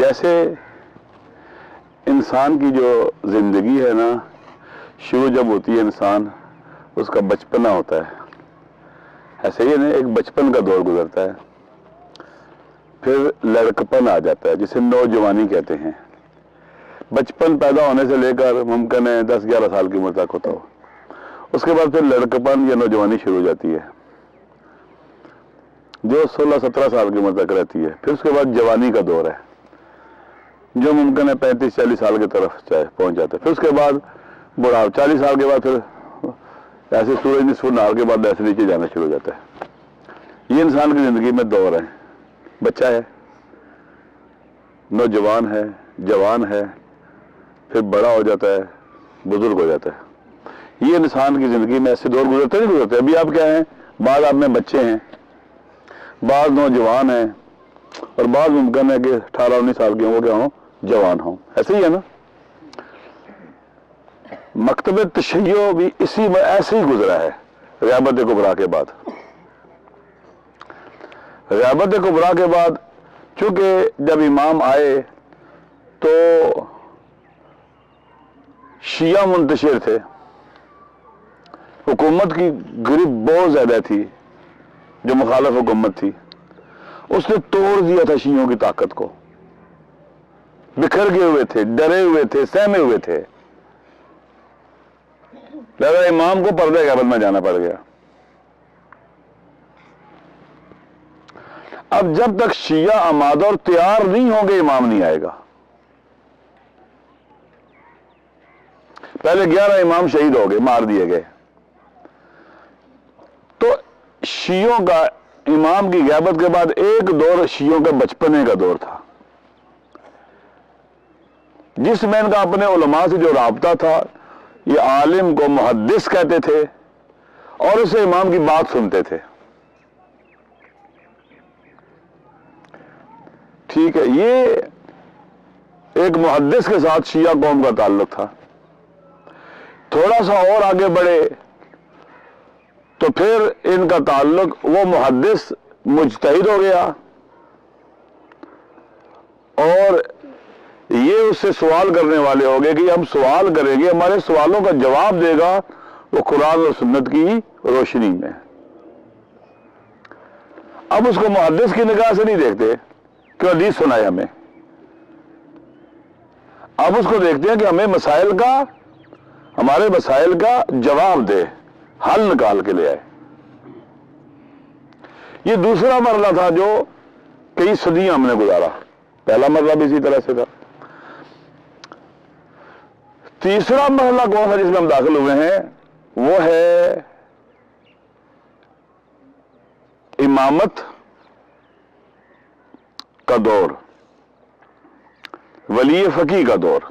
جیسے انسان کی جو زندگی ہے نا، شروع جب ہوتی ہے انسان اس کا بچپنا ہوتا ہے، ایسے ہی نا ایک بچپن کا دور گزرتا ہے، پھر لڑکپن آ جاتا ہے جسے نوجوانی کہتے ہیں۔ بچپن پیدا ہونے سے لے کر ممکن ہے 10-11 سال کی عمر تک ہوتا ہو، اس کے بعد پھر لڑکپن یا نوجوانی شروع ہو جاتی ہے جو 16-17 سال کی عمر تک رہتی ہے۔ پھر اس کے بعد جوانی کا دور ہے جو ممکن ہے 35-40 سال کی طرف پہنچ جاتا ہے۔ پھر اس کے بعد بڑھاپا، 40 سال کے بعد پھر ایسے سورج نصف النہار کے بعد ایسے نیچے جانا شروع ہو جاتا ہے۔ یہ انسان کی زندگی میں دور ہے، بچہ ہے، نوجوان ہے، جوان ہے، پھر بڑا ہو جاتا ہے، بزرگ ہو جاتا ہے۔ یہ انسان کی زندگی میں ایسے دور گزرتے نہیں گزرتے۔ ابھی آپ کیا ہیں، بعض آپ میں بچے ہیں، بعض نوجوان ہیں، اور بعض ممکن ہے کہ 18-19 سال کے ہوں، وہ کیا ہوں، جوان ہوں۔ ایسے ہی ہے نا۔ مکتب تشیع بھی اسی میں ایسے ہی گزرا ہے غیابت کبریٰ کے بعد۔ غیابت کبریٰ کے بعد چونکہ جب امام آئے تو شیعہ منتشر تھے، حکومت کی گرفت بہت زیادہ تھی، جو مخالف حکومت تھی اس نے توڑ دیا تھا شیعوں کی طاقت کو، بکھر گئے ہوئے تھے، ڈرے ہوئے تھے، سہمے ہوئے تھے، لہذا امام کو پردہ غیبت میں جانا پڑ گیا۔ اب جب تک شیعہ آمادہ اور تیار نہیں ہوں گے امام نہیں آئے گا۔ پہلے 11 امام شہید ہو گئے، مار دیے گئے، تو شیعوں کا امام کی غیبت کے بعد ایک دور شیعوں کا بچپنے کا دور تھا، جس میں ان کا اپنے علماء سے جو رابطہ تھا، یہ عالم کو محدث کہتے تھے اور اسے امام کی بات سنتے تھے۔ ٹھیک ہے، یہ ایک محدث کے ساتھ شیعہ قوم کا تعلق تھا۔ تھوڑا سا اور آگے بڑھے تو پھر ان کا تعلق، وہ محدث مجتہد ہو گیا اور یہ اس سے سوال کرنے والے ہو گئے کہ ہم سوال کریں گے، ہمارے سوالوں کا جواب دے گا وہ قرآن اور سنت کی روشنی میں۔ اب اس کو محدث کی نگاہ سے نہیں دیکھتے کہ حدیث سنائے ہمیں، اب اس کو دیکھتے ہیں کہ ہمیں ہمارے مسائل کا جواب دے، حل نکال کے لے آئے۔ یہ دوسرا مرحلہ تھا جو کئی صدیاں ہم نے گزارا، پہلا مرحلہ بھی اسی طرح سے تھا۔ تیسرا مرحلہ کون سا جس میں ہم داخل ہوئے ہیں، وہ ہے امامت کا دور، ولی فقیہ کا دور۔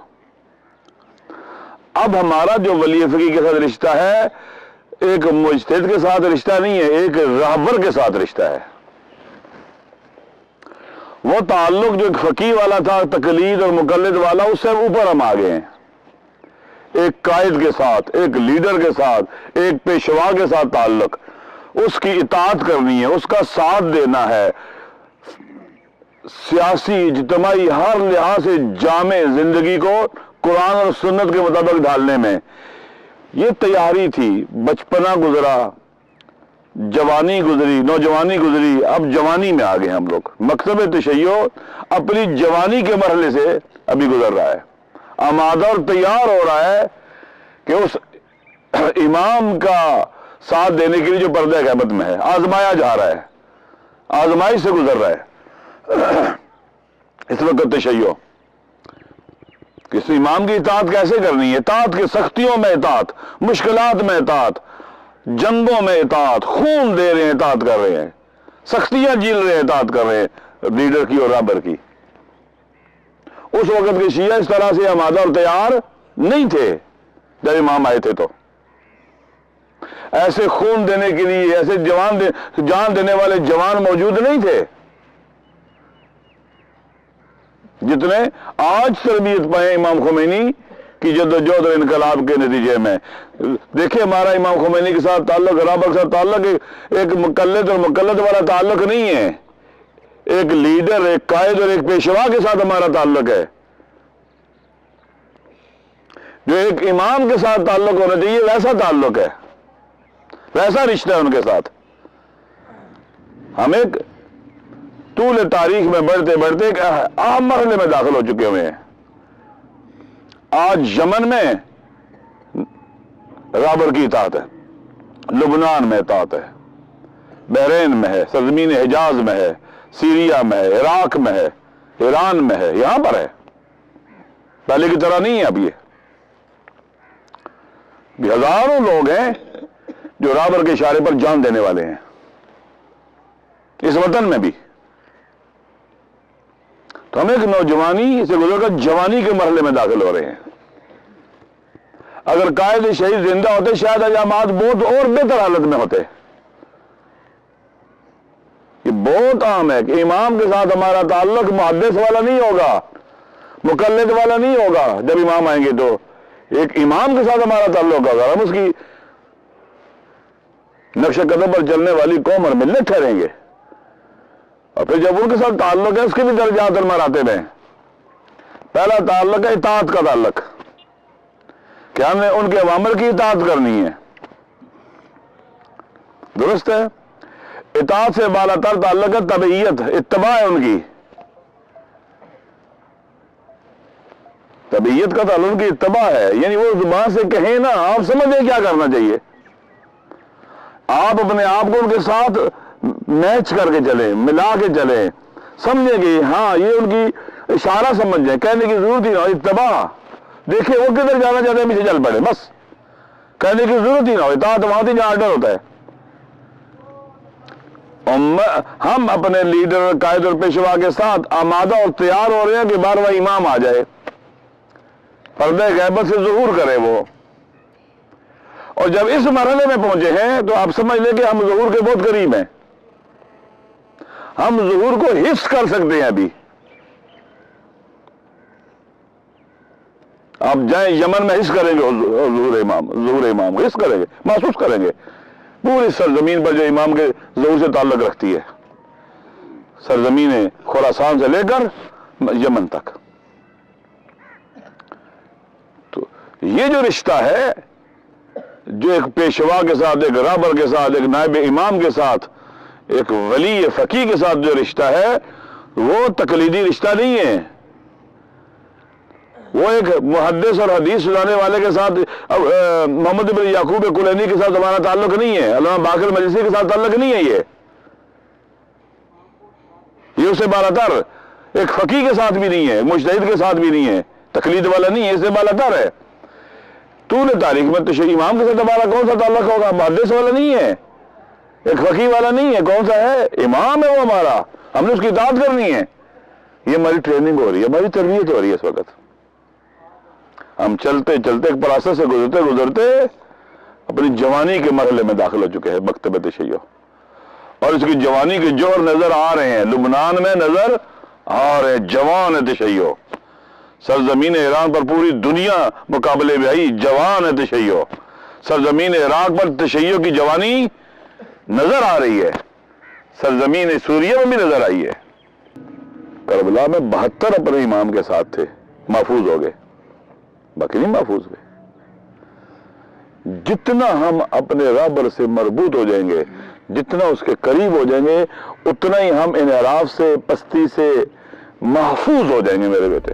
اب ہمارا جو ولی فقیہ کے ساتھ رشتہ ہے، ایک مجتہد کے ساتھ رشتہ نہیں ہے، ایک راہبر کے ساتھ رشتہ ہے۔ وہ تعلق جو ایک فقیہ والا تھا، تقلید اور مقلد والا، اس سے اوپر ہم آ گئے ہیں، ایک قائد کے ساتھ، ایک لیڈر کے ساتھ، ایک پیشوا کے ساتھ تعلق، اس کی اطاعت کرنی ہے، اس کا ساتھ دینا ہے، سیاسی اجتماعی ہر لحاظ سے جامع زندگی کو قرآن اور سنت کے مطابق ڈھالنے میں یہ تیاری تھی۔ بچپنا گزرا، جوانی گزری، نوجوانی گزری، اب جوانی میں آ گئے ہم لوگ۔ مکتب تشیع اپنی جوانی کے مرحلے سے ابھی گزر رہا ہے، آمادہ اور تیار ہو رہا ہے کہ اس امام کا ساتھ دینے کے لیے جو پردہ غیبت میں ہے، آزمایا جا رہا ہے، آزمائش سے گزر رہا ہے اس وقت تشیع۔ کس امام کی اطاعت کیسے کرنی ہے، اطاعت کے سختیوں میں اطاعت، مشکلات میں اطاعت، جنگوں میں اطاعت، خون دے رہے ہیں اطاعت کر رہے ہیں، سختیاں جھیل رہے ہیں اطاعت کر رہے ہیں لیڈر کی اور رہبر کی۔ اس وقت کے شیعہ اس طرح سے آمادہ اور تیار نہیں تھے جب امام آئے تھے، تو ایسے خون دینے کے لیے، ایسے جان دینے والے جوان موجود نہیں تھے جتنے آج تربیت پائے امام خمینی کی جدوجہد اور انقلاب کے نتیجے میں۔ دیکھیں ہمارا امام خمینی کے ساتھ تعلق، رابر کے ساتھ تعلق ایک مقلد اور مقلد والا تعلق نہیں ہے، ایک لیڈر، ایک قائد اور ایک پیشوا کے ساتھ ہمارا تعلق ہے، جو ایک امام کے ساتھ تعلق ہونا چاہیے ویسا تعلق ہے، ویسا رشتہ ہے ان کے ساتھ۔ ہم ایک طول تاریخ میں بڑھتے بڑھتے ایک اہم مرحلے میں داخل ہو چکے ہوئے ہیں۔ آج یمن میں رابر کی اطاعت ہے، لبنان میں اطاعت ہے، بحرین میں ہے، سرزمین حجاز میں ہے، سیریا میں ہے، عراق میں ہے، ایران میں ہے، یہاں پر ہے۔ پہلے کی طرح نہیں ہے اب یہ بھی ہزاروں لوگ ہیں جو رابر کے اشارے پر جان دینے والے ہیں اس وطن میں بھی۔ تو ہم ایک نوجوانی سے گزر کر جوانی کے مرحلے میں داخل ہو رہے ہیں۔ اگر قائد شہید زندہ ہوتے شاید اجامات بہت اور بہتر حالت میں ہوتے۔ یہ بہت عام ہے کہ امام کے ساتھ ہمارا تعلق محدث والا نہیں ہوگا، مقلد والا نہیں ہوگا۔ جب امام آئیں گے تو ایک امام کے ساتھ ہمارا تعلق ہوگا، ہم اس کی نقش قدم پر چلنے والی قوم اور ملت ٹھہریں گے۔ اور پھر جب ان کے ساتھ تعلق ہے اس کے بھی درجات اور مراتب ہیں۔ پہلا تعلق ہے اطاعت کا تعلق، کہ ہم نے ان کے اوامر کی اطاعت کرنی ہے، درست ہے۔ اطاعت سے بالا تر تعلق ہے تبعیت، اتباع ہے ان کی۔ طبیعت کا تعلق ان کی اتباع ہے، یعنی وہ زبان سے کہیں نا، آپ سمجھیں کیا کرنا چاہیے، آپ اپنے آپ کو ان کے ساتھ میچ کر کے چلیں، ملا کے چلیں، سمجھیں کہ ہاں یہ ان کی اشارہ سمجھ جائیں، کہنے کی ضرورت ہی نہ ہو، اتباع۔ دیکھیں وہ کدھر جانا چاہتے ہیں پیچھے چل پڑے، بس کہنے کی ضرورت ہی نہ ہو، اطاعت وہاں تھی جہاں آرڈر ہوتا ہے۔ ہم اپنے لیڈر، قائد اور پیشوا کے ساتھ آمادہ اور تیار ہو رہے ہیں کہ بارہواں امام آ جائے، پردہ غیبت سے ظہور کرے وہ۔ اور جب اس مرحلے میں پہنچے ہیں تو آپ سمجھ لیں کہ ہم ظہور کے بہت قریب ہیں، ہم ظہور کو حس کر سکتے ہیں ابھی۔ آپ جائیں یمن میں حس کریں گے ظہور امام حس کریں گے، محسوس کریں گے، پوری سرزمین پر جو امام کے ظہور سے تعلق رکھتی ہے، سرزمین خراسان سے لے کر یمن تک۔ تو یہ جو رشتہ ہے، جو ایک پیشوا کے ساتھ، ایک رہبر کے ساتھ، ایک نائب امام کے ساتھ، ایک ولی فقیہ کے ساتھ جو رشتہ ہے، وہ تقلیدی رشتہ نہیں ہے۔ وہ ایک محدث اور حدیث سنانے والے کے ساتھ، محمد بن یعقوب کلینی کے ساتھ ہمارا تعلق نہیں ہے، علامہ باقر مجلسی کے ساتھ تعلق نہیں ہے۔ یہ اس سے بالا تر ایک فقیہ کے ساتھ بھی نہیں ہے، مجتہد کے ساتھ بھی نہیں ہے، تقلید والا نہیں ہے، اس سے بالا تر ہے۔ طول تاریخ میں تشیع امام کے ساتھ ہمارا کون سا تعلق ہوگا؟ محدث والا نہیں ہے، ایک فقیہ والا نہیں ہے، کون سا ہے؟ امام ہے وہ ہمارا، ہم نے اس کی اطاعت کرنی ہے۔ یہ ہماری ٹریننگ ہو رہی ہے، ہماری تربیت ہو رہی ہے اس وقت۔ ہم چلتے چلتے ایک پروسیس سے گزرتے گزرتے اپنی جوانی کے مرحلے میں داخل ہو چکے ہیں مکتب تشیع، اور اس کی جوانی کے جوہر نظر آ رہے ہیں، لبنان میں نظر آ رہے ہیں، جوان ہے تشیع۔ سرزمین ایران پر پوری دنیا مقابلے میں آئی، جوان ہے تشیع۔ سرزمین عراق پر تشیع کی جوانی نظر آ رہی ہے، سرزمین سوریہ میں بھی نظر آئی ہے۔ کربلا میں 72 اپنے امام کے ساتھ تھے، محفوظ ہو گئے، باقی نہیں محفوظ ہوئے۔ جتنا ہم اپنے رہبر سے مربوط ہو جائیں گے، جتنا اس کے قریب ہو جائیں گے، اتنا ہی ہم انحراف سے، پستی سے محفوظ ہو جائیں گے میرے بیٹے۔